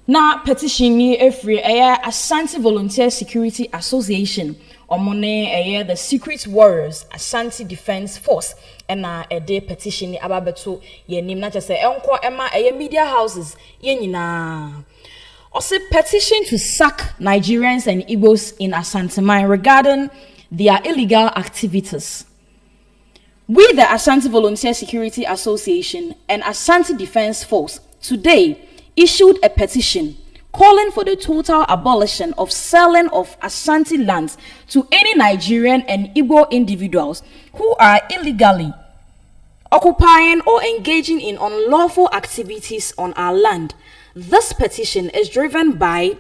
Na petition ni every Ashanti Volunteer Security Association omone the Secret Warriors Ashanti Defense Force na de petition ni ababeto yenim na chese enko ema media houses ye nyina. Also petition to sack Nigerians and Igbo'S in Ashanti regarding their illegal activities. We, the Ashanti Volunteer Security Association and Ashanti Defense Force, today issued a petition calling for the total abolition of selling of Ashanti lands to any Nigerian and Igbo individuals who are illegally occupying or engaging in unlawful activities on our land. This petition is driven by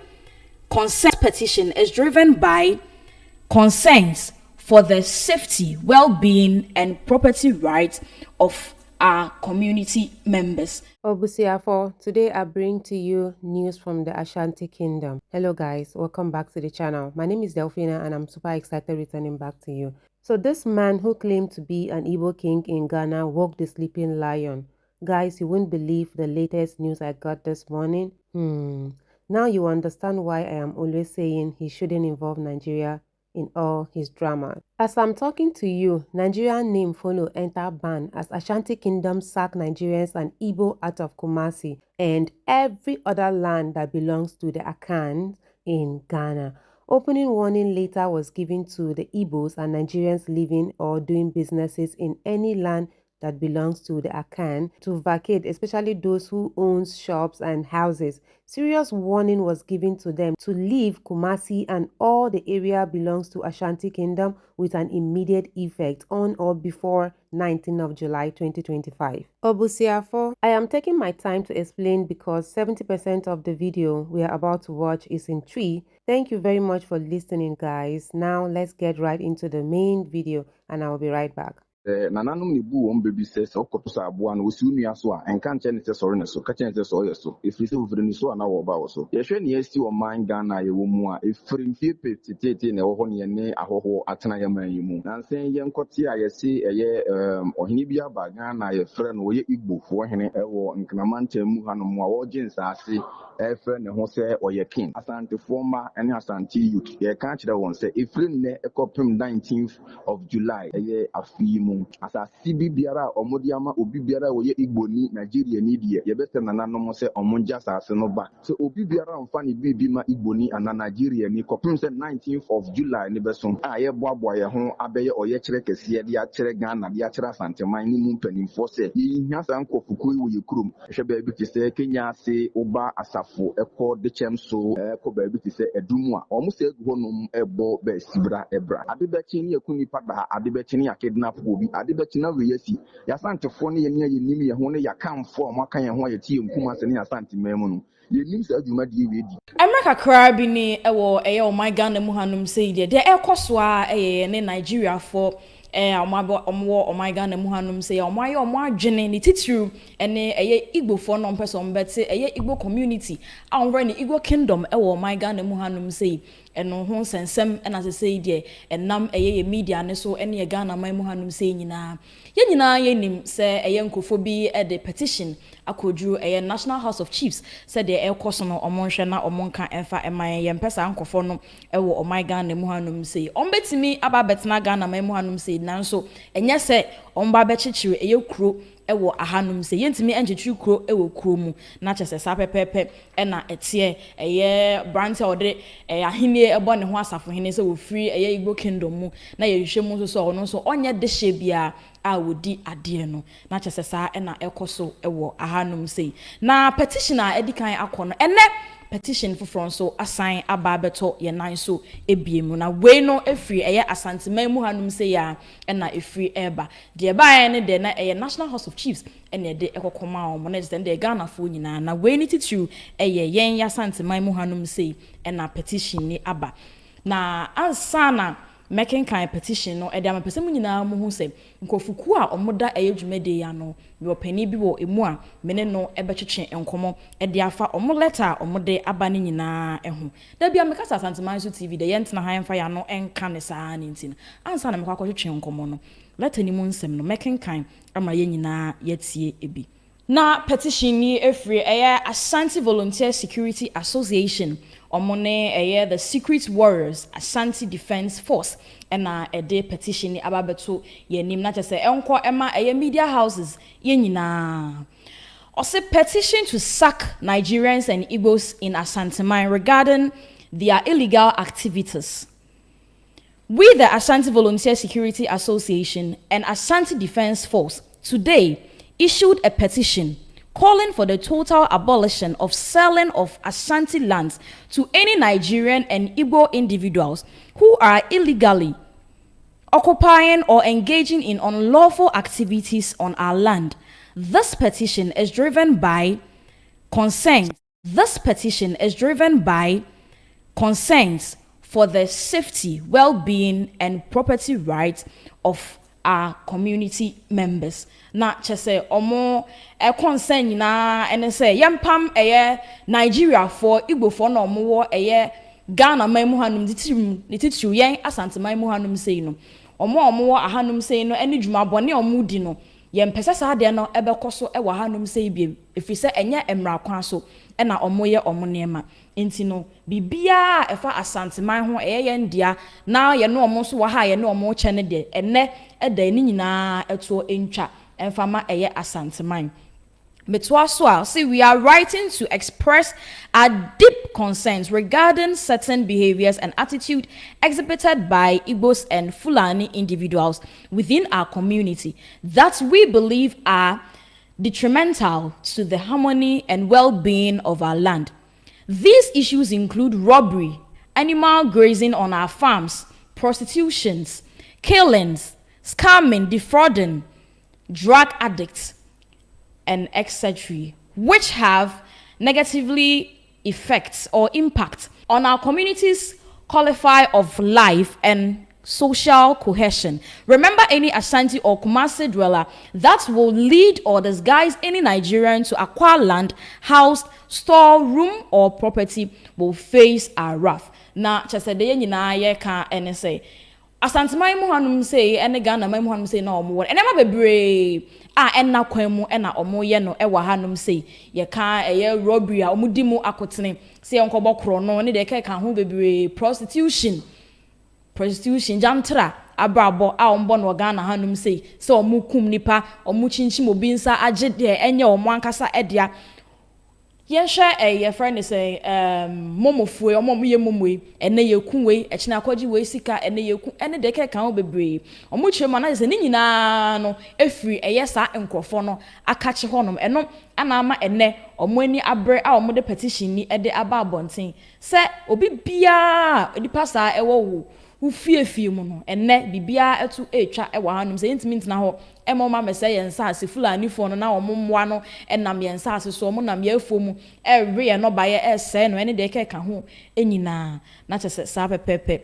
concerns for the safety, well-being, and property rights of our community members. Obusiafo, today I bring to you news from the Ashanti Kingdom. Hello guys, welcome back to the channel. My name is Delphina and I'm super excited returning back to you. So this man who claimed to be an Igbo king in Ghana woke the sleeping lion. Guys, you won't believe the latest news I got this morning. Now you understand why I am always saying he shouldn't involve Nigeria in all his drama. As I'm talking to you, Nigerian name follow enter ban as Ashanti Kingdom sack Nigerians and Igbo out of Kumasi and every other land that belongs to the Akan in Ghana. Opening warning later was given to the Igbo'S and Nigerians living or doing businesses in any land that belongs to the Akan to vacate, especially those who own shops and houses. Serious warning was given to them to leave Kumasi and all the area belongs to Ashanti Kingdom with an immediate effect on or before 19th of July 2025. Obusiafo, I am taking my time to explain because 70% of the video we are about to watch is in Tree. Thank you very much for listening, guys. Now let's get right into the main video and I will be right back. Nananom ni bu won baby says okotosa aboa no osi unua so a enka nche ne se sori ne so ka che ne se so yeso efiri se ofiri ni so na wo ba wo so ye hwe ne esi o man Ghana ye wo mu a efiri mfie petitete ne wo ho ne ne ahoho atena ye man yi mu nansen ye nkote a ye se eye ohini bia ba Ghana ye frɛ no ye Igbo fo hene ewo nknamantam mu hanom a wo gye nsase efrɛ ne ho se oye king Asante forma ene Asante youth ye ka kire won se efiri ne ekopem 19th of July eye afi mu asasi bibiara omodiama obi biara woye Igbo ni Nigeria ni die ye bese nananom se omonja asase no ba so obi biara mfa ni bibi ma Igbo ni ana Nigeria ni kopim se 19th of July ni beso a ye boaboa ye ho abeye oye kire kese de a kire Ghana de a kire Asanteman ni mu mpanimfo se yi hasa nkofuku wo ye kurom hwe ba bi ti se Kenya se oba asafo ekọ de chemso ekọ ba bi ti se edumu a omo se egu honom ebo ba sibra ebra adebechi ni ekuni pada adebechi ni akidnap adibechina we yesi Asante fo ne ye ne yenim ye ho ne yakamfo amaka ye ho ye tie nkuma se ne Asante memu no yenim sa adwuma de we di America kra bi ni ewo my Ghana mu hanum sei de ekoso a ne Nigeria for my Ghana mu hanum sei omaye adwene ni titiru ene Igbo for no person but Igbo community anwre ni Igbo kingdom my Ghana mu hanum sei eno ho sensem ena se sei de enam media ne so ene Ghana man mu hanum sei nyina ye nim se nkofo bi de petition akodru National House of Chiefs said de ekoso no omonhwe na omonka enfa eman ye mpesa nkofo no my Ghana mu hanum sei ombetimi aba betena Ghana man mu hanum sei nanso enye se omba be chichire kuro ewo ahanum se yentimi enchichiri kuro ewo kuro mu na chese sa pepepe na etie branch ode ahenie ebo ne ho asafo hene se wo free Igbo kingdom mu na ye hwehwe mu so ono so onye de hye bia a wodi ade no na chese sa na ekoso ewo ahanum se na petition a edikan akono ene petition for so assign ababeto ye nan so ebiemu na we no efri Asante man mu hanum se ya na efri eba de ba ne de na National House of Chiefs ene de ekokoma o mo na de Ghana fo nyina na we ni titu yen Asante man mu hanum se na petition ni aba na ansana making kind petition no am person nyina mo hu se nkofuku a omoda dwumade ya no me opani bi wo emu a mene no ebetwetwe enkomo afa omo letter omode aba ne nyina eho da bia me kasa Asanteman so TV de yentna han fa ya no enka ne saa ne ntin ansa na me kwakotwetwe enkomo no letter ni mu nsem no making kind ama ye nyina yatie ebi Na petition ni efri Ashanti Volunteer Security Association omone the Secret Warriors Ashanti Defense Force na ede petition ni ababeto yenim na chese enko ema media houses yenyina. Also petition to sack Nigerians and Igbo'S in Ashanti mine regarding their illegal activities. We, the Ashanti Volunteer Security Association and Ashanti Defense Force, today issued a petition calling for the total abolition of selling of Ashanti lands to any Nigerian and Igbo individuals who are illegally occupying or engaging in unlawful activities on our land. This petition is driven by concerns. For the safety, well-being, and property rights of our community members. Na chese omo concern na ene say yampam Nigeria for Igbo for no omo Ghana man mu hanum titiru yen Asante man mu hanum say no omo ahanum say no ene dwuma bone omo di no yempese sa de no ebekoso e wa hanum say biem efise enye emra kwan so ena omo ye omo nema enti no bibia efa Asante man ho ye ndia na ye no omo so wa ha ye no omo che ne de ene eda ni nyina eto entwa enfama eye Asante man. See, we are writing to express our deep concerns regarding certain behaviors and attitude exhibited by Igbo'S and Fulani individuals within our community that we believe are detrimental to the harmony and well-being of our land. These issues include robbery, animal grazing on our farms, prostitutions, killings, scamming, defrauding, drug addicts, and etc., which have negatively effects or impact on our community's quality of life and social cohesion. Remember, any Ashanti or Kumasi dweller that will lead or disguise any Nigerian to acquire land, house, store, room, or property will face a wrath. Na chesede nyina ye ka ene say Asante man mu hanum say ene Ghana man mu hanum say na omo ene ma bebre enna kwan mu ena omo ye no e wa hanum say ye ka robbery a omo di mu akotene say enkobo kro no ne de ka ho bebre prostitution jamtra abrabo a ombo no Ghana hanum say omo kum nipa omo chinchim obi nsa age de enye omo ankasa edea yehwe your friend is say momofue omo ye momwe ene yekunwe echina kwaji we sika ene yeku ene de ke kan obebre omo chirema na se ni nyina no efri sa enkrofo no akache honom eno ana ama ene omo ani abre a omo de petition ni ede aba abonten se obi bia odipa sa ewo wo fie mu no ene bibia etu etwa ewa hanum se intimate na ho emoma mese yensa ase Fulani fo no na omomwa no enam yensa ase so omo nam yefo mu re no baye ese no ene de ke ka ho enyina na chese sa pepepe.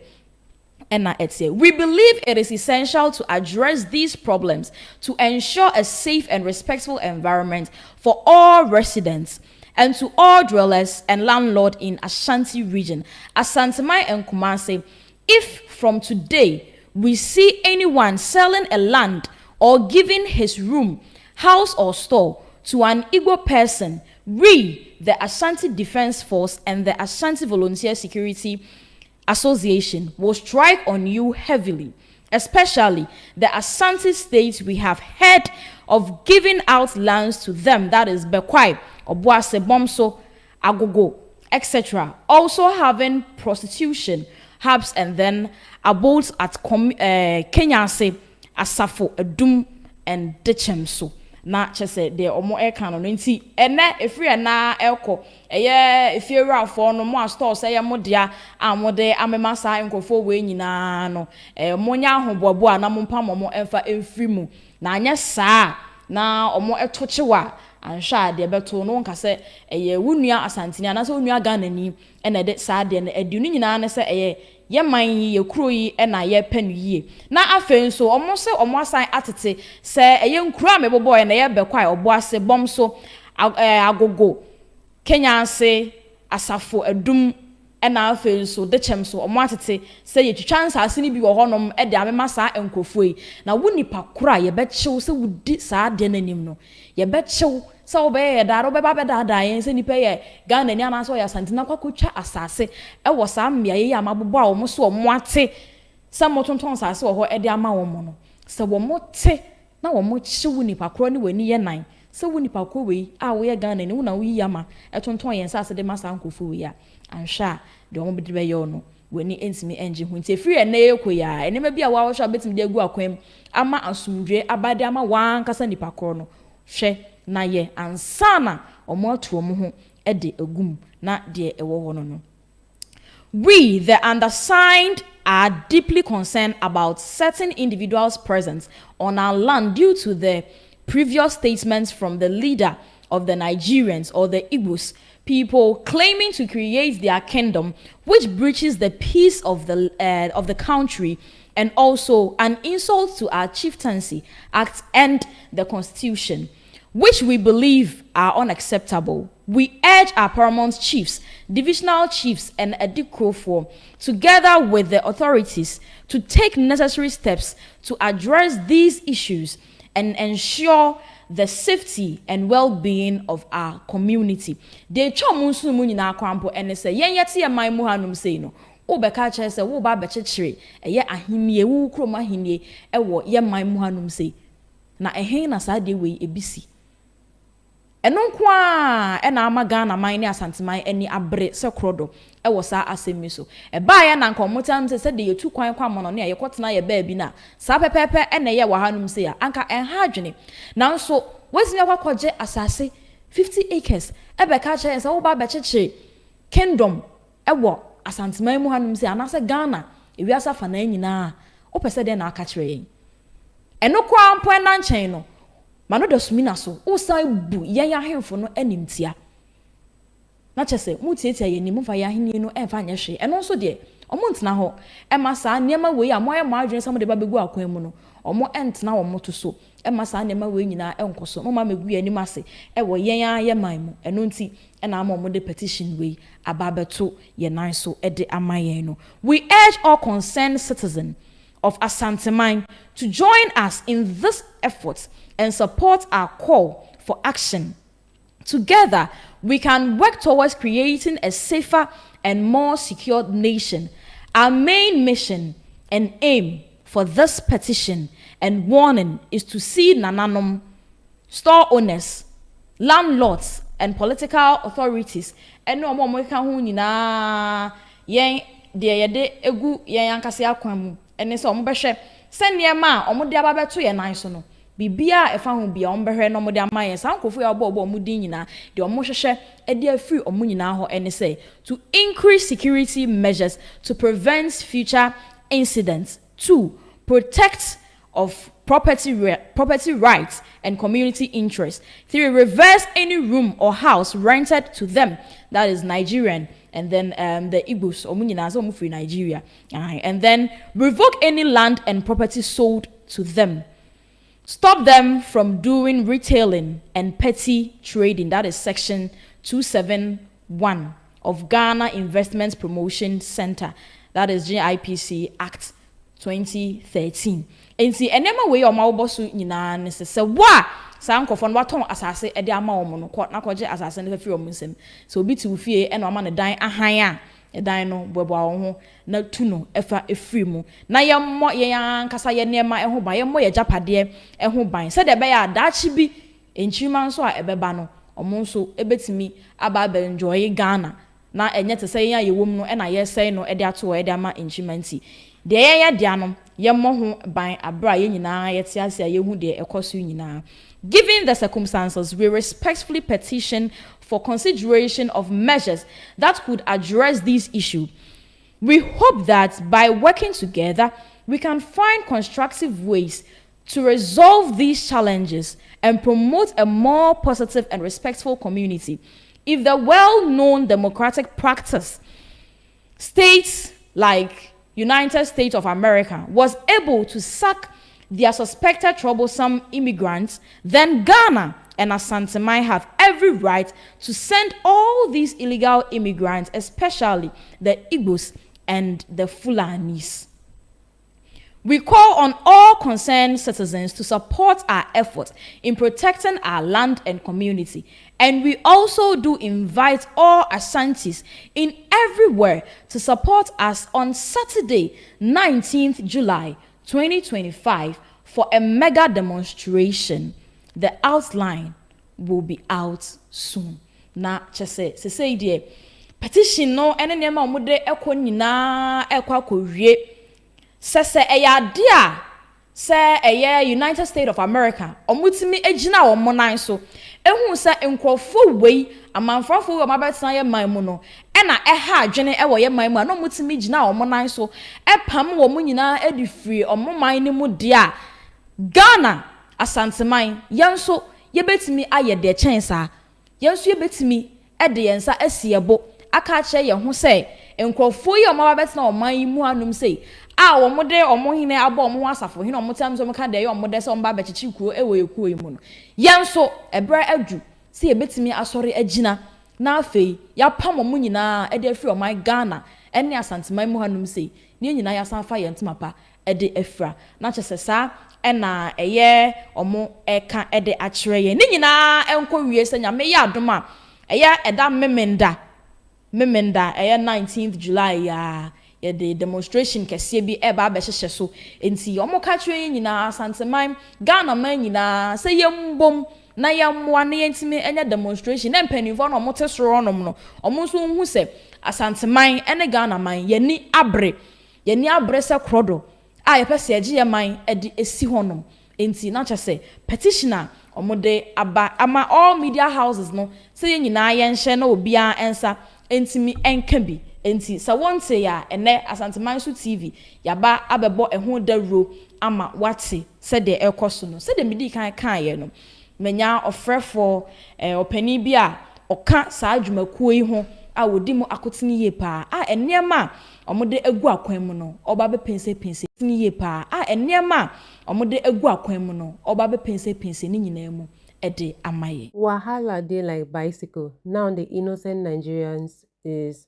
We believe it is essential to address these problems to ensure a safe and respectful environment for all residents and to all dwellers and landlords in Ashanti region, Asante Mai and Kumasi. If from today we see anyone selling a land or giving his room, house or store to an Igbo person, we, the Ashanti Defense Force and the Ashanti Volunteer Security Association, will strike on you heavily, especially the Ashanti states we have heard of giving out lands to them, that is Bekwai, Obuase, Bomso, Agogo, etc. Also having prostitution, hubs, and then abodes at Kenya say Asafo, Edum, and Dechemso. Na chese de omo e kan no nti ene efri na elko if you ra for no mo store say ya modea amode amema sa nkofo we nyina no monya ahobobo a na mompa momo emfa emfri mu na anya saa na omo etochewa ansha de beto no nka se wunua Asantini na se wunua Ghana ni ene de saa de na adu nyina na se ye man ye kuro yi na ye pen yi na afen so omo se omo asan atete se nkuro amebobo na ye bekwai Obuase Bomso Agogo Kenya se Asafo Edum ɛna afei so de kyɛm so ɔmo atete sɛ yɛtwitwa nsaase ni bi wɔ hɔnom ɛde amema saa nkurɔfoɔ yi na wo nipa koro a yɛbɛkyew sɛ wodi saa deɛ n'anim no yɛbɛkyew sɛ wobɛyɛ yɛdaade wobɛba bɛdaadaa yɛn sɛ nipa yɛ Ghana ni anaasɛ ɔyɛ Asante na kwakɔtwa asase ɛwɔ saa mmea yi a mabobɔ a ɔmo so ɔmo ate sɛ mo tontɔn asase wɔ hɔ ɛde ama wɔn no sɛ wɔn te na wɔn kyew nipa koro ne w'ani yɛ nan sɛ wo nipa koro wei a woyɛ Ghana ni wo na woyi ama ɛtontɔn yɛn sase de ma saa nkurɔfoɔ wei a anhwɛ a deɛ ɔmo bɛde bɛyɛ no w'ani ntumi ɛngye ho nti efiri ɛnɛ yɛ kɔ yi a ɛnɛma bi a wɔahwɛ a bɛtumi de agu akwam ama asomdwe abade ama wɔn ankasa nipa koro no hwɛ na yɛ ansana ɔmo atu ɔmo ho ɛde agum na deɛ ɛwɔ hɔ no. We, the undersigned, are deeply concerned about certain individuals' presence on our land due to the previous statements from the leader of the Nigerians or the Igbo'S people claiming to create their kingdom, which breaches the peace of the country and also an insult to our chieftaincy act and the constitution, which we believe are unacceptable. We urge our paramount chiefs, divisional chiefs, and Edikrofor, together with the authorities, to take necessary steps to address these issues and ensure the safety and well-being of our community. De chomunsu munina kwampo ene se yen yete ye man mu hanum sei no. Wo beka kire se wo ba bekekire eye ahimie wo krom ahimie ewo ye man mu hanum sei. Na ehen na saa de we ebisi. Eno kwa ena ama Ghana man ne Asante man ani abre se krodo ewo saa asemi so e ba ya na nkomotam se de yetu kwan kwa mono ne yekotena ye ba bi na saa pepepe ene ye wahanum se ya anka enha adwene nanso wazimi akwakoje asase 50 acres ebe ka che se wo ba becheche kingdom ewo Asante man mu hanum se anase Ghana ewiasa fa na nyina o pese de na aka kire yen eno kwa mpo na nchen no mano da sumina so o sai bu yen ahemfo no animtia na chese mu tietia yeni mu fa ya ahenie no emfa nya hwe eno so de omo ntena ho ema saa niema wei a moye maadwen sam de ba begu akwan mu no omo entena wo moto so ema saa niema wei nyina enkoso mo ma megu anim ase ewo yen ayeman mu eno nti ena ama omo de petition wei ababeto ye nan so de amayen no. We urge all concerned citizens of Asante to join us in this effort and support our call for action. Together, we can work towards creating a safer and more secure nation. Our main mission and aim for this petition and warning is to see Nananom, store owners, landlords, and political authorities and no more can hu nyina yen de yede egu yen ankase akwan ene se omo behwe se niema omo de ababeto ye nan so no bibia efa hu bia omo behwe no omo de amaye sankofo ya obo omo din nyina de omo hwehwe e de afiri omo nyina ho ene se to increase security measures to prevent future incidents. 2, protect of property rights and community interests. 3, reverse any room or house rented to them, that is Nigerian, and then the Igbo'S omunyina free Nigeria, and then revoke any land and property sold to them. Stop them from doing retailing and petty trading, that is section 271 of Ghana Investment Promotion Center, that is GIPC Act 2013. Enti enema we o ma oboso nyina ne se wa sa nkofo no waton asase e de ama omo no na koje asase ne fafiri omo nsem so obi ti ufie e na ama ne dan ahan a e dan no bobo a wo ho na tu no efa efiri mu na ye mo ye ankasa ye nema e ho ban ye mo ye japade e ho ban se de be ya daachi bi enchima nso a ebeba no omo nso ebetimi aba ba enjoy Ghana na enye te se ye wom no e na ye sei no e de ato e de ama enchima nti de ye dia no ye mo ho ban abra ye nyina ye te ase ye hu de ekoso nyina. Given the circumstances, we respectfully petition for consideration of measures that could address this issue. We hope that by working together, we can find constructive ways to resolve these challenges and promote a more positive and respectful community. If the well-known democratic practice, states like United States of America was able to sack their suspected troublesome immigrants, then Ghana and Ashanti have every right to send all these illegal immigrants, especially the Igbo'S and the Fulanis. We call on all concerned citizens to support our efforts in protecting our land and community. And we also do invite all Ashantis in everywhere to support us on Saturday, 19th July 2025 for a mega demonstration. The outline will be out soon. Na chese say dear petition no ene nema omude ekọ nyina ekọ akọwie sese eya se United States of America omutimi ejina omonan so ehun se nkrofo wei amanfrafo wo mabetena ye man mu no ena eha adwene ewo ye man mu no omutimi jina omonan so epam wo mu nyina edifiri omoman ni mu dia Ghana Ashanti yenso yebetimi aye de chensa yenso yebetimi ede yensa asiebo aka che ye ho se nkrofo yi omabetena oman mu anum sei omode omohine abo omo asafo hine omotam so mka de ye omode se omba bechichi kuo ewo ekuo yi mu no yenso ebra adu se yebetimi asori agina na afei ya pam omo nyina ede afri oman Ghana ene Ashanti mu hanum sei ne nyina ya san fa ye ntimapa ede afra na chese sa ena omo eka ede akire ye ne nyina enko wie se nyame ya adoma eda memenda 19th July ya the demonstration kese bi eba be hyehye so enti omo ka kire nyina Ashanti Ghana man nyina se yembom na yamwa na yentimi enya demonstration na mpanimfo na omo tesoro onom no omo so hu se Ashanti ene Ghana man yani abre se krodo a yepese agye man edi esi honom enti na kyese petitioner omode aba ama all media houses no se nyina yenhye na obia ensa entimi enka bi enti sa wonte ya ene Ashanti so TV yaba abebo eho dawro ama wate se de ekoso no se de midi kan ye no menya ofrefo opani bi a oka sa adwumakuo yi ho a wodi mu akotene ye pa a enema omode egu akwan mu no oba be pense ni ye pa a enema omode egu akwan mu no oba be pense ni nyina mu ede amaye. Wahala dey like bicycle. Now the innocent Nigerians is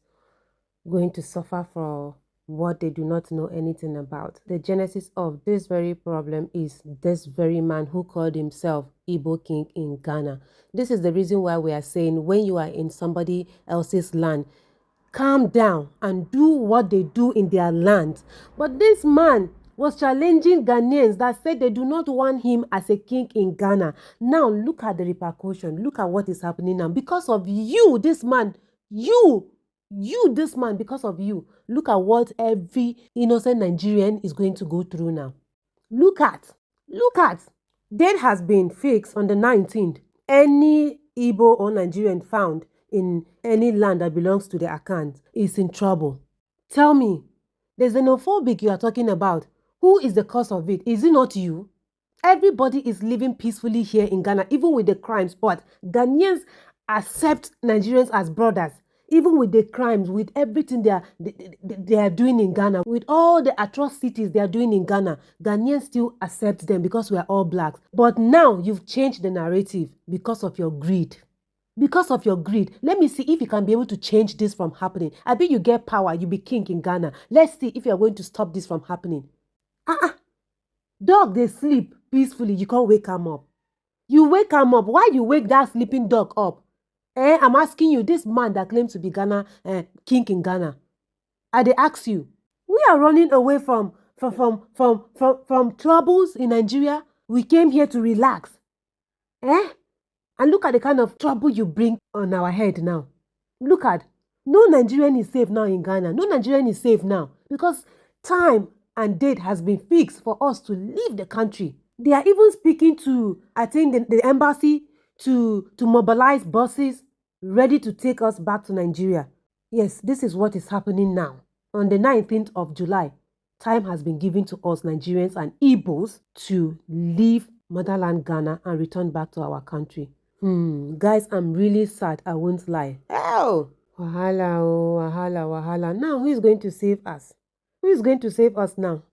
going to suffer for what they do not know anything about. The genesis of this very problem is this very man who called himself Igbo King in Ghana. This is the reason why we are saying when you are in somebody else's land, calm down and do what they do in their land. But this man was challenging Ghanaians that said they do not want him as a king in Ghana. Now look at the repercussion. Look at what is happening now. Because of you, this man, this man, because of you, look at what every innocent Nigerian is going to go through now. Look at. Date has been fixed on the 19th. Any Igbo or Nigerian found in any land that belongs to the account is in trouble. Tell me, the xenophobic you are talking about, who is the cause of it? Is it not you? Everybody is living peacefully here in Ghana, even with the crimes, but Ghanaians accept Nigerians as brothers, even with the crimes, with everything they are doing in Ghana, with all the atrocities they are doing in Ghana, Ghanaians still accept them because we are all blacks. But now you've changed the narrative because of your greed. Because of your greed. Let me see if you can be able to change this from happening. I bet you get power, you be king in Ghana. Let's see if you are going to stop this from happening. Dog, they sleep peacefully. You can't wake them up. You wake them up. Why you wake that sleeping dog up? I'm asking you, this man that claims to be Ghana, king in Ghana. They ask you. We are running away from troubles in Nigeria. We came here to relax. And look at the kind of trouble you bring on our head now. Look at, no Nigerian is safe now in Ghana. No Nigerian is safe now because time and date has been fixed for us to leave the country. They are even speaking to, I think, the embassy to mobilize buses ready to take us back to Nigeria. Yes, this is what is happening now. On the 19th of July, time has been given to us Nigerians and Igbo'S to leave motherland Ghana and return back to our country. Guys, I'm really sad. I won't lie. Oh, wahala, oh, wahala. Now, who is going to save us? Who is going to save us now?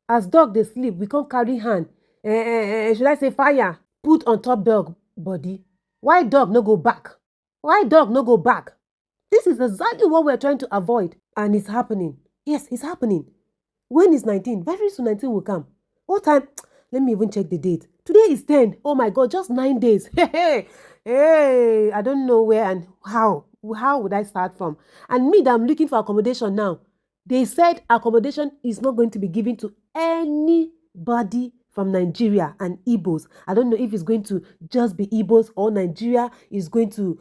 As dog they sleep, we can't carry hand. Should I say fire? Put on top dog body. Why dog no go back? Why dog no go back? This is exactly what we're trying to avoid. And it's happening. Yes, it's happening. When is 19? Very soon 19 will come. What time? Let me even check the date. Today is 10. Oh my God, just 9 days. Hey, I don't know where and how. How would I start from? And me that I'm looking for accommodation now. They said accommodation is not going to be given to anybody from Nigeria and Igbo'S. I don't know if it's going to just be Igbo'S or Nigeria is going to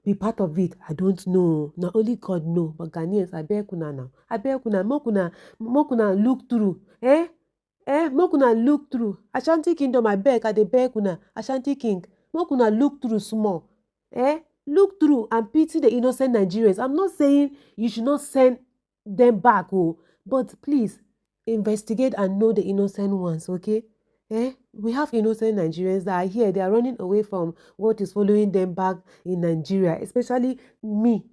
be part of it. I don't know. Now only God know. But Ghanaians, I beg kuna now. I beg kuna, mokuna look through. Mokuna look through. Ashanti Kingdom, I beg kuna. Ashanti King, mokuna look through small. Look through and pity the innocent Nigerians. I'm not saying you should not send them back, but please investigate and know the innocent ones, okay? We have innocent Nigerians that are here. They are running away from what is following them back in Nigeria, especially me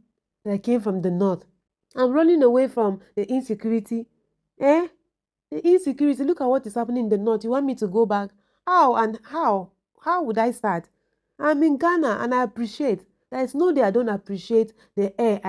that came from the north. I'm running away from the insecurity. The insecurity. Look at what is happening in the north. You want me to go back? How and how? How would I start? I'm in Ghana and I appreciate. There is no day I don't appreciate the air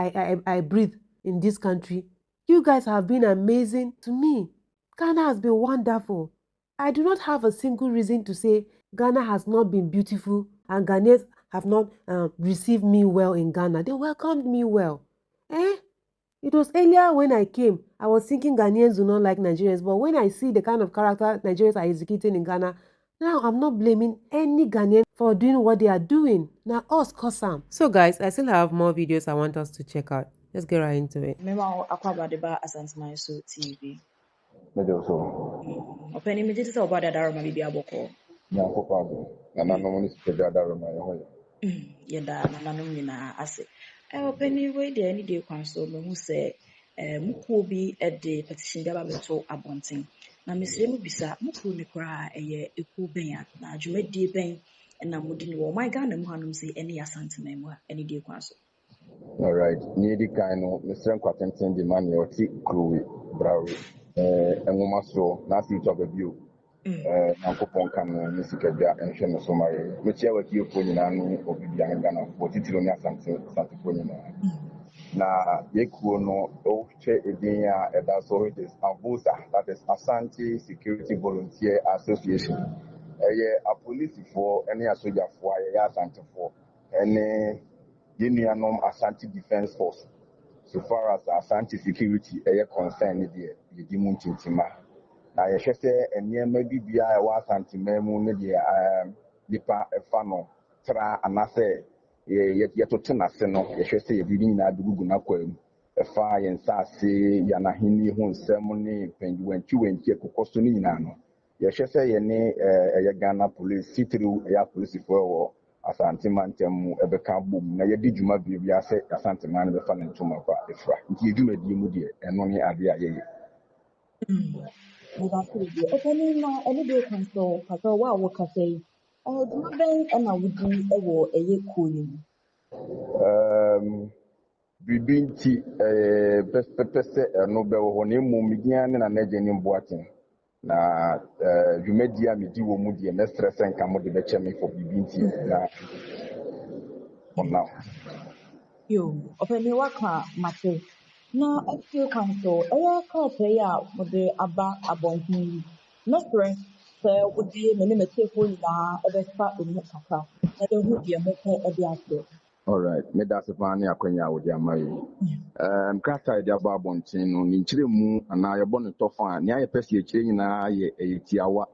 I breathe in this country. You guys have been amazing to me. Ghana has been wonderful. I do not have a single reason to say Ghana has not been beautiful and Ghanaians have not received me well in Ghana. They welcomed me well. It was earlier when I came, I was thinking Ghanaians do not like Nigerians, but when I see the kind of character Nigerians are executing in Ghana, now I'm not blaming any Ghanaian for doing what they are doing. Now us cause them. So guys, I still have more videos I want us to check out. Let's get right into it. Mema akwa ba Asante so TV. Mejo so. Openi me jiti sa oba da daro ma bibi aboko. Nyanko pabo. Na nanom ni sipeda da roma yeho. Yeda nananom nyina ase. Openi we de ani de kwan so me hu se mukuo bi de petition bi aba beto abonten. Na mesire mu bisa mukuo ni kra eye ekuo ben a na adwumadie ben na mudi ni wo my Ghana mu hanom se ene Asante memu a ani de kwan so. All right. Ni di kan no, Mr. Kwatenten di man yo ti kruwi brawi. Enwoma so na si to babio. Nyankopɔn ka no ne sikadwa nhwɛ no so mare. Mekyia wakiefo nyinaa ne obibia ne Ghana fo titiro ne asantefo nyinaa. Na yekuo no ohwɛ edin a ɛda so it is ABDULLAHI, that is Ashanti Security Volunteer Association. Apolisifoɔ ne asogyafoɔ a yɛyɛ asantefoɔ ne yɛnuanom Ashanti Defence Force. So far as Ashanti security concern ne deɛ yɛdi mu ntintima. Na yɛhwɛ sɛ nneɛma bibia a ɛwɔ Asante mu ne deɛ nipa ɛfa no tra anasɛ yɛtoto n'ase no yɛhwɛ sɛ yɛde nyinaa de gugu n'akwan mu. Ɛfa yɛn nsaase yɛn ahenni ho nsɛm ne mpanyinwantwi ɛkokɔ so ne nyinaa no. Yɛhwɛ sɛ yɛne Ghana police titiriw apolisifoɔ wɔ Asante mantam mu ɛbɛka bom na yɛde dwuma biribiara sɛ Asante man no bɛfa ne ntoma kwa efra. Nti yɛdwumadie mu deɛ ɛno ne ade a yɛyɛ. Openi na any day can so kasa wa wo kasa yi. Duma ben na wudi wo eye kuo ni mu. Biribi nti pɛpɛ sɛ ɛno bɛwɔ hɔ na mmom media ne na n'agya ne mboaten. Na dwumadie a medi wɔ mu deɛ mɛsrɛ sɛ nka mo de bɛkyɛ me for biribi nti na ɔnam. Yo, openi waka mate. Na FCA Council, krataa yi a wɔde aba abɔnten yi, mɛsrɛ sɛ wode me ne m'atiefoɔ nyinaa ɛbɛfa emu kakra na yɛhu deɛ mopɛ de akyerɛ. Alright, meda ase paa ne akwanya a wode ama yi. Krataa de aba abɔnten no ne nkyerɛmu anaa yɛbɔ ne tɔfa a nea yɛpɛ sɛ yɛkyerɛ nyinaa yɛ tiawa.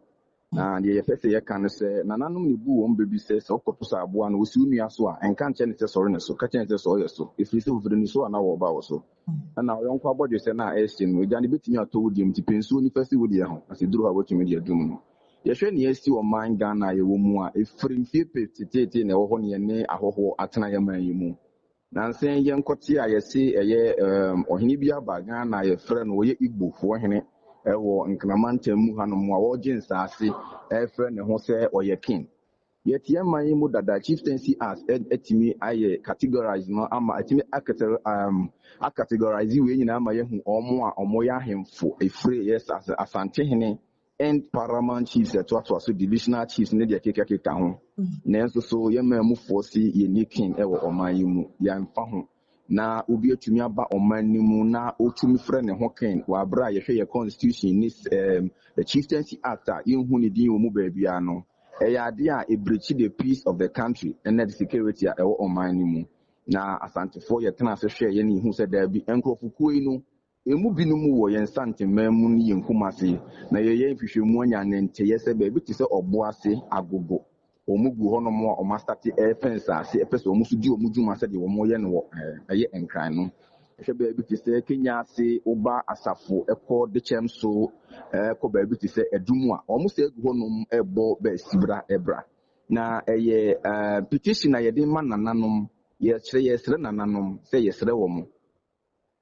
Na deɛ yɛpɛ sɛ yɛka no sɛ nananom ne bu wɔn baabi sɛ ɔkɔto sɛ aboa no wɔsi wo nua so a ɛnka nkyɛ ne sɛ sɔre ne so ka kyerɛ ne sɛ sɛ ɔyɛ so ɛfiri sɛ ofiri ne so a na wɔba wɔ so. Ɛna ɔyɔnko abɔdwe sɛ na ɛhyɛ no agya ne bɛtumi atɔ wo deɛ nti pensuo nipa si wo deɛ ho asɛ duru a wɔtumi de adum no. Yɛhwɛ ne yɛsi ɔman Ghana a yɛwɔ mu a ɛfiri mfie pɛtete na ɛwɔ hɔ ne yɛne ahɔhoɔ atena yɛman yi mu. Nansen yɛnkɔte a yɛse ɔhene bi aba Ghana a yɛfrɛ no ɔyɛ Igbo'Foɔ hene ɛwɔ nkramantam mu hanom a wɔgye nsaase ɛfrɛ ne ho sɛ ɔyɛ king. Yɛte man yi mu dada chieftaincy as etimi ayɛ categorize no ama etimi categorize we nyinaa ama yɛhu ɔmo a ɔmo yɛ ahemfo efiri yes as Asante hene and paramount chiefs to so divisional chiefs ne de keka ho nanso so ye ma mu force ye ni king e wo oman yi mu ya mfa ho na obi atumi aba oman ni mu na otumi frɛ ne ho king wa bra ye hwɛ ye constitution ni the chieftaincy act a ye hu ne din wo mu ba bia no e ya de a ebrechi the peace of the country and the security a e wo oman ni mu na asantefo ye tena se hwɛ ye ni hu se da bi enkrofo yi no emu binom wɔ yɛn santeman mu ne yɛn kumase na yɛyɛ nhwehwɛmu anya ne ntɛyɛ sɛ baabi te sɛ ɔbo ase agogo ɔmo gu hɔnom a ɔmo astate ɛfɛnse ase ɛpɛ sɛ ɔmo so di ɔmo dwuma sɛdeɛ ɔmo yɛ no wɔ ɛyɛ nkran no ɛhwɛ baabi te sɛ Kenya ase ɔba asafo ɛkɔ dekyɛm so ɛkɔ baabi te sɛ ɛdum a ɔmo sɛ egu hɔnom ɛbɔ bɛsibra ɛbra na ɛyɛ petition a yɛde ma nananom yɛsrɛ nananom sɛ yɛsrɛ wɔn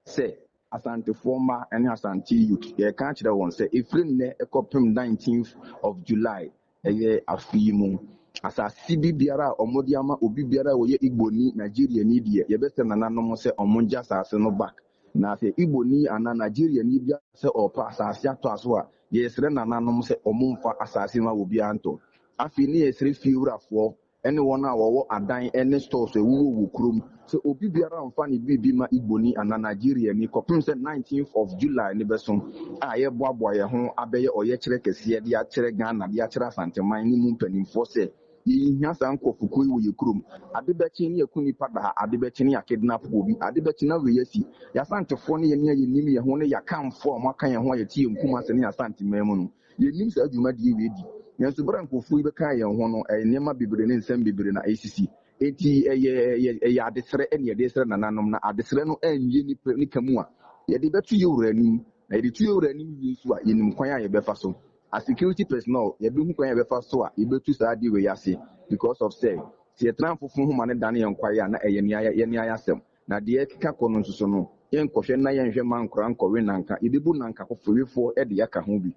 sɛ Asantefo mma ne Asante youth yɛka kyerɛ wɔn sɛ efiri nnɛ ɛkɔpem 19th of July ɛyɛ afi mu asase bi biara a ɔmo de ama obi biara a wɔyɛ Igboni Nigeriani deɛ yɛbɛsɛ nananom sɛ ɔmo ngya asase no back na sɛ Igboni ana Nigeriani biara sɛ ɔpa asase atɔ aso a yɛsrɛ nananom sɛ ɔmo mfa asase no a obiara ntɔ afei ne yɛsrɛ fiewurafoɔ ɛne wɔn a wɔwɔ adan ne stores ɛwuwɔ wɔ kurom sɛ obi biara mfa ne biribi ma Igboni ana Nigeriani kɔpem sɛ 19th of July ne bɛso a yɛboaboa yɛn ho abɛyɛ ɔyɛkyerɛ kɛseɛ de akyerɛ Ghana de akyerɛ asanteman ne mu mpanimfoɔ sɛ yɛhia saa nkɔfokuo yi wɔ yɛ kurom ade bɛkye ne yɛku nipa da ha ade bɛkye ne yɛakidnap obi ade bɛkye na wei asi yɛasantefoɔ ne yɛne a yɛnim yɛn ho ne yɛakamfoɔ a ɔmaka yɛn ho a yɛte yɛn nkum ase ne yɛasanteman mu no yɛnim saa adwumadeɛ wei di nanso bɛrɛ nkɔfoɔ yi bɛka yɛn ho no ɛyɛ nneɛma bebree ne nsɛm bebree na ɛsisi eti ɛyɛ adesrɛ ɛne yɛde srɛ nananom na adesrɛ no ɛnyɛ nipa nika mu a yɛde bɛto yɛ wura anim na yɛde to yɛ wura anim wie so a yɛnim kwan a yɛbɛfa so a security personnel yɛbɛhu kwan a yɛbɛfa so a yɛbɛtu saa adeɛ wei ase because of sɛ yɛtena foforɔ ho ma ne dane yɛn kwaeɛ a na ɛyɛ yɛne ayɛ asɛm na deɛ ɛkeka kɔ no nso so no yɛnkɔhwɛ na yɛnhwɛ ma nkora nkɔwe nanka yɛbɛbu nanka foforɔfoɔ ɛde yɛaka ho bi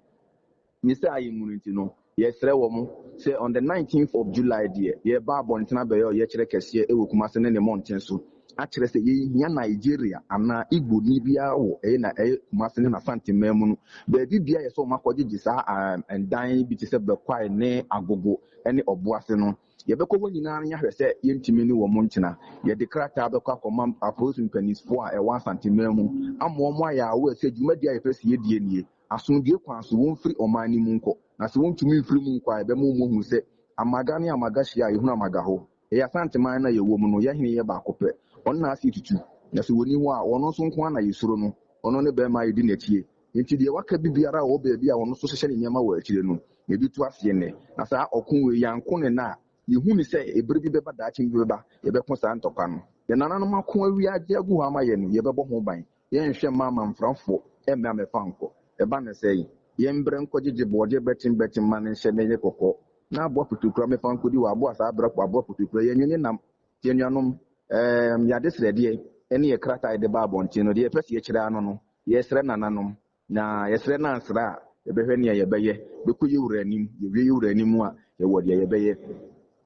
ne sɛ ayɛ mu no nti no yɛsrɛ wɔ mo sɛ on the 19th of July deɛ yɛba abɔntena bɛyɛ ɔyɛkyerɛ kɛseɛ ɛwɔ Kumase ne ne mmɔnten so akyerɛ sɛ yɛhia Nigeria anaa Igboni biara wɔ ɛyɛ na ɛyɛ Kumase ne n'asanteman mu no baabi biara yɛ sɛ ɔmo akɔgyegye saa ndan bi te sɛ Bɛkwae ne Agogo ne Ɔboase no yɛbɛkɔ hɔ nyinaa no yɛahwɛ sɛ yɛntumi ne wɔ mo nkyena yɛde krataa bɛkɔ akɔma apolisi mpanimfoɔ a ɛwɔ asanteman mu ama ɔmo ayɛ awɔ sɛ dwumadi a yɛpɛ sɛ yɛdie nie asomdue kwan so wɔmfiri ɔman no mu nkɔ na sɛ wɔntumi mfiri mu nkɔ a yɛbɛma ɔmo hu sɛ amaga ne amaga hyia a yɛhunu amaga hɔ ɛyɛ asanteman no a yɛwɔ mu no yɛhene yɛ baako pɛ ɔno na ase tutu na sɛ wɔni hɔ a ɔno nso nko ana yɛsuro no ɔno ne bɛrima a yɛdi n'akyie nti deɛ waka bi biara a ɔwɔ baabi a ɔno nso hyehyɛ ne nneɛma wɔ akyire no yɛbi to aseɛ nnɛ na saa ɔko wei yɛanko ne na a yɛhu ne sɛ ebere bi bɛba daakye bi bɛba yɛbɛko saa ntɔkwa no yɛnananom ako awi agye agu hɔ ama yɛ no yɛbɛbɔ ho ban yɛnhwɛ mma amamfrafoɔ ɛmmɛ amɛfa nkɔ ɛba ne sɛ yi yɛmbrɛ nkɔgyegye bɔɔgye bɛtem ma ne nhyɛ ne yɛ kɔkɔɔ na aboa potokura mɛfa nkɔdi wɔ aboa saa brɛ kɔ aboa potokura yɛnwene nam yɛnuanom yɛade srɛdeɛ ɛne yɛ krataa yɛde ba abɔnten no deɛ yɛpɛ sɛ yɛkyerɛ ano no yɛsrɛ nananom na yɛsrɛ no ansrɛ a yɛbɛhwɛ nea yɛbɛyɛ bɛkɔ yɛwura anim yɛwie yɛwura anim a yɛwɔ deɛ yɛbɛyɛ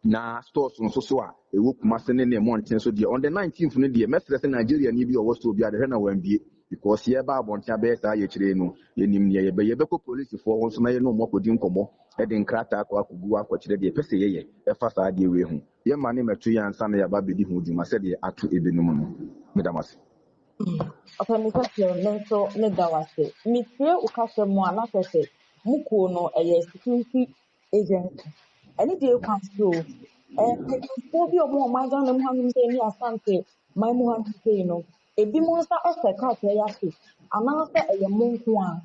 na stores nso so a ɛwɔ Kumase ne mmɔnten so deɛ on the 19th no deɛ mɛsrɛ sɛ Nigeria ni bi ɔwɔ store bi adehwɛ na wambie because yɛba abɔnten abɛyɛ saa yɛkyerɛ no yɛnim nea yɛbɛyɛ bɛkɔ polisifoɔ hɔ nso na yɛne ɔmo akɔdi nkɔmmɔ ɛde nkrataa akɔ akɔgu akɔkyerɛ deɛ ɛpɛ sɛ yɛyɛ ɛfa saa adeɛ wei ho yɛma ne mɛto yɛ ansa na yɛaba bɛdi ho dwuma sɛdeɛ ato ebinom no medam ase Ọ̀pẹ̀mìkẹ́sì nso ne da wase. Metie ukasẹ mu a n'asẹ sẹ mukuo no ɛyɛ security agency. Ɛne deɛ kwan so mpanyinfoɔ bi a ɔmo ɔman Ghana mu hanom sɛ ne Asante man mu hanom sɛ no ebi mo nsa ɛsɛ krataa yi ase anaasɛ ɛyɛ mo nko a.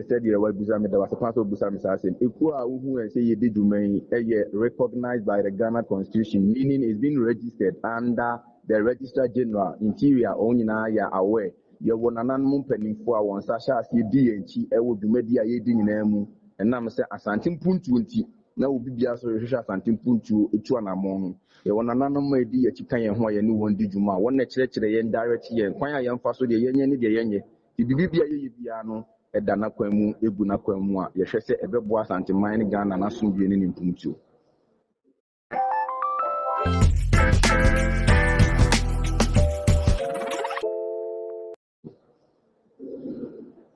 sɛdeɛ wabusa me da wase kwan sɛ wabusa me saa asɛm ekuo a wohu ɛ sɛ yɛdi dwuma yi ɛyɛ recognized by the Ghana Constitution meaning it's been registered under the Registrar General Interior ɔn nyinaa yɛ aware yɛwɔ nananom mpanimfoɔ a wɔn nsa hyɛ aseɛ di yɛn akyi ɛwɔ dwumadi a yɛdi nyinaa mu ɛnam sɛ Asante mpuntuo nti na obi biara so yɛhwehwɛ Asante mpuntuo etu anammɔn no yɛwɔ nananom a yɛdi yɛn akyi ka yɛn ho a yɛne wɔn di dwuma a wɔn na kyerɛkyerɛ yɛn direct yɛn kwan a yɛmfa so deɛ yɛnyɛ ne deɛ yɛnyɛ bibi bi a yɛyɛ biara no ɛda n'akwan mu egu n'akwan mu a yɛhwɛ sɛ ɛbɛboa Asanteman ne Ghana n'asomdwie ne ne mpuntuo.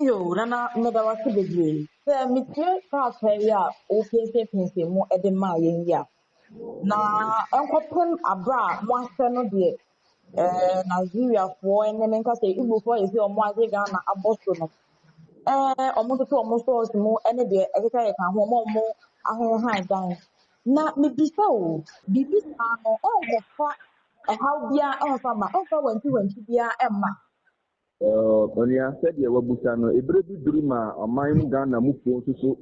Yo, Nana, Medawasi Bebre. Mitie Kakaya, OPC mo Edema Yengia. Na Enkopem Abra, Mwase no de Nigeria for and then say Igbo for is your Mwazi Ghana Abosto no. Ọmọ tuntun ọmọ stores mu ẹni deɛ ɛkeka yɛ ka ho ọmọ ahohan dan na mebisa o biribi saa no ɔnkɔfa ɛhaw biara ɛmfa ma ɔmfa wanti biara ɛmma. Onua sɛdeɛ wabusa no ebere bi duru ma ɔman mu Ghana mufoɔ nso so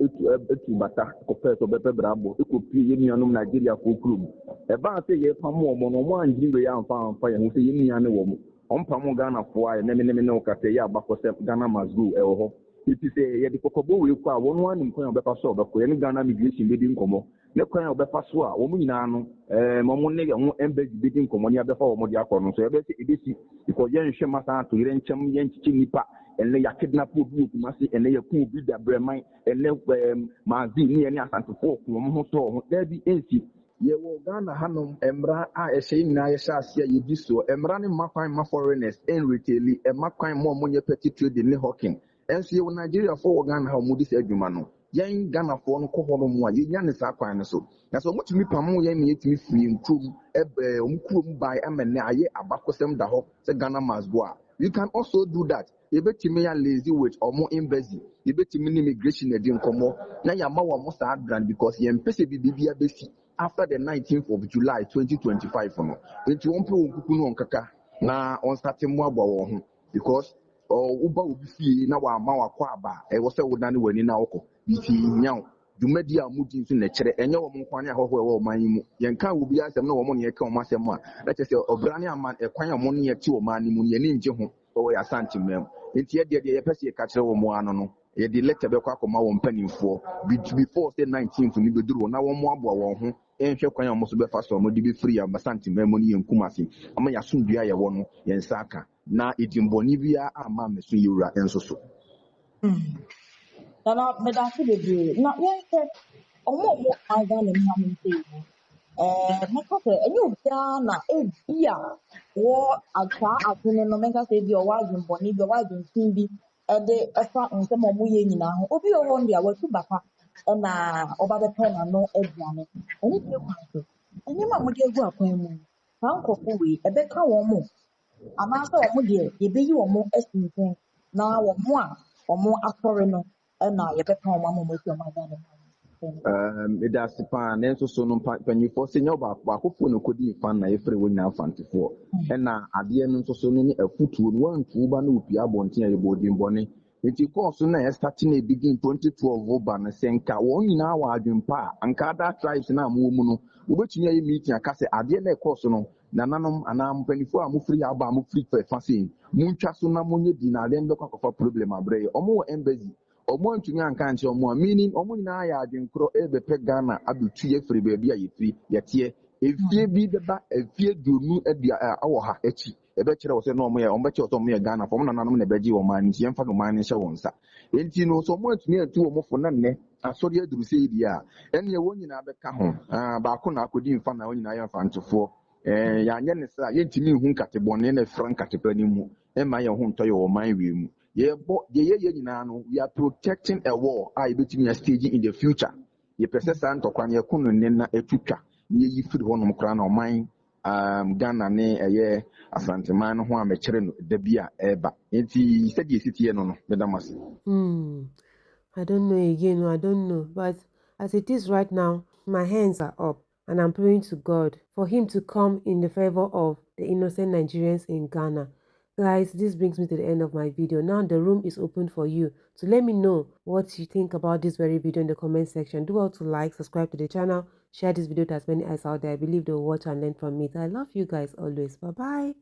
etu bata kɔpɛ sɛ ɔbɛpɛ brabɔ ekopie yɛn nuanom Nigeria fo kurom ɛbaa sɛ yɛpam wɔn no wɔn angye wei amfa yɛn ho sɛ yɛn nua ne wɔn ɔmpam Ghana foɔ a yɛnɛmɛnɛmɛ ne ɔkasa yɛ abakɔ sɛ Ghana must go ɛwɔ hɔ eti sɛ yɛde kɔkɔbɔ wei kɔ a wɔn anim kwan a ɔbɛfa so a ɔbɛkɔ yɛn Ghana migration bɛdi nkɔmɔ ne kwan a ɔbɛfa so a wɔn nyinaa no wɔn ne wɔn embassy bɛdi nkɔmɔ ne abɛfa wɔn de akɔ no so yɛbɛsɛ ebesi because yɛn nhwɛ masa ato yɛn nkyɛn yɛn nkyekyɛ nipa ɛnɛ yɛ kidnap obi okuma se ɛnɛ yɛ kun obi da brɛman ɛnɛ maazi ne yɛn ne asantefoɔ wɔn ho tɔɔ ho dɛbi nsi yɛwɔ Ghana hanom mmara a ɛhyɛ nyinaa yɛhyɛ ase a yɛdi so mmara ne mma kwan ma foreigners ɛnreteli ɛma kwan ma ɔmo nyɛ petty trading ne hawking ɛnso yɛwɔ Nigeria fo wɔ Ghana ha ɔmo di sɛ adwuma no yɛn Ghanafoɔ no kɔ hɔ no mu a yɛnya ne saa kwan no so na sɛ ɔmo tumi pam yɛn ne yɛtumi firi nkurom ɔmo kurom ban ama ne ayɛ abakɔsɛm da hɔ sɛ Ghana must go a you can also do that yɛbɛtumi yɛ lazy with ɔmo embassy yɛbɛtumi ne immigration adi nkɔmmɔ na yɛama wɔn saa brand because yɛn mpɛ sɛ biribi abɛsi after the 19th of July 2025 no nti wɔn pɛ wɔn kuku no wɔn kaka na wɔn start mu aboa wɔn ho because woba obi fie na wama wakɔ aba ɛwɔ sɛ wodane w'ani na wokɔ nti nyaw dwumadi a mudi nso na kyerɛ ɛnyɛ wɔn nkwan ahɔho ɛwɔ ɔman yi mu yɛnka obi asɛm na wɔn ne yɛka wɔn asɛm a na kyerɛ sɛ ɔbra ne ama ɛkwan a wɔn ne yɛte ɔman yi mu yɛne ngye ho ɔwɔ Ashanti mam nti yɛdeɛ yɛpɛ sɛ yɛka kyerɛ wɔn ano no yɛde letter bɛkɔ akɔma wɔn mpanimfoɔ before say 19th ni bɛduru na wɔn aboa wɔn ho ɛnhwɛ kwan a wɔn so bɛfa so wɔn de bɛfiri Ashanti mam mu ne yɛn kumase ama yɛasomdua yɛwɔ no yɛn nsa aka na edimbɔni biara ama meso yɛwura nso so. Nana Medawasi Bebre. Na yɛnhwɛ ɔmo anga ne mu amu sɛ yi. Mɛka sɛ ɛnyɛ obiara na ebi a wɔ saa adwene no mɛka sɛ ebi a ɔwɔ adwembɔne bi ɔwɔ adwemfin bi ɛde ɛfa nsɛm a ɔmo yɛ nyinaa ho obi wɔ hɔ deɛ watu baka ɛna ɔba bɛpɛ n'ano aduane ɛne deɛ kwan so nneɛma a wɔde agu akwan mu saa nkorɔfo wei ɛbɛka wɔn mo anaasɛ wɔn deɛ yɛbɛyi wɔn asi nkyɛn na wɔn a wɔn asɔre no ɛna yɛbɛka wɔn ama wɔn asi wɔn aga ne ho. Ɛda ase paa na nso so no mpanyinfoɔ sɛ nyɛ baakofoɔ na kɔdi nfa na yɛfrɛ wɔn nyinaa fantefoɔ ɛna adeɛ no nso so no ne afutuo no wɔntu ba na opie abɔnten a yɛbɔ odimbɔne nti kɔɔso na yɛstarte na ebigin 2012 ba no sɛ nka wɔn nyinaa wɔ adwempa a anka ada tribes na mo mu no wobɛtumi ayɛ meeting aka sɛ adeɛ na ɛkɔɔso no nananom anaa mpanyinfoɔ a mofiri aba a mofiri fɛfa sɛ montwa so na monyɛ di na adeɛ no bɛkɔ akɔfa problem abrɛ yɛ ɔmo wɔ embassy ɔmo antumi anka nkyerɛ ɔmo a meaning ɔmo nyinaa yɛ adwenkorɔ ɛbɛpɛ Ghana abɛtu yɛfiri baabi a yɛfiri yɛteɛ efie bi bɛba efie duonu awɔ ha akyi ɛbɛkyerɛ wɔ sɛ na ɔmo bɛkyerɛ wɔ sɛ ɔmo yɛ Ghana fɔ ɔmo nananom na ɛbɛgye wɔn maa nti yɛmfa no maa no nhyɛ wɔn nsa nti no sɛ ɔmo antumi atu wɔn fo na nnɛ asɔre aduru sɛ yɛdi a ɛnneɛ wɔn nyinaa bɛka ho baako na akɔdi nfa na wɔn nyinaa yɛ mfantofoɔ yɛanyɛ ne sɛ yɛntumi nhu nkatebɔne na ɛfra nkatepa no mu ɛma yɛn ho ntɔ yɛ wɔ ɔman wie mu yɛyɛ nyinaa no we are protecting a war a yɛbɛtumi a stage in the future yɛpɛ sɛ saa ntɔkwa no yɛko no nne na ɛtutwa na yɛyi firi hɔnom koraa na ɔman Ghana ne ɛyɛ asanteman no ho a mɛkyerɛ no da bi a ɛreba nti sɛdeɛ ɛsitiɛ no meda mo ase. I don't know again, I don't know, but as it is right now, my hands are up and I'm praying to God for him to come in the favor of the innocent Nigerians in Ghana. Guys, this brings me to the end of my video. Now the room is open for you to let me know what you think about this very video in the comment section. Do well to like, subscribe to the channel, share this video to as many eyes out there. I believe they'll watch and learn from it. I love you guys always. Bye-bye.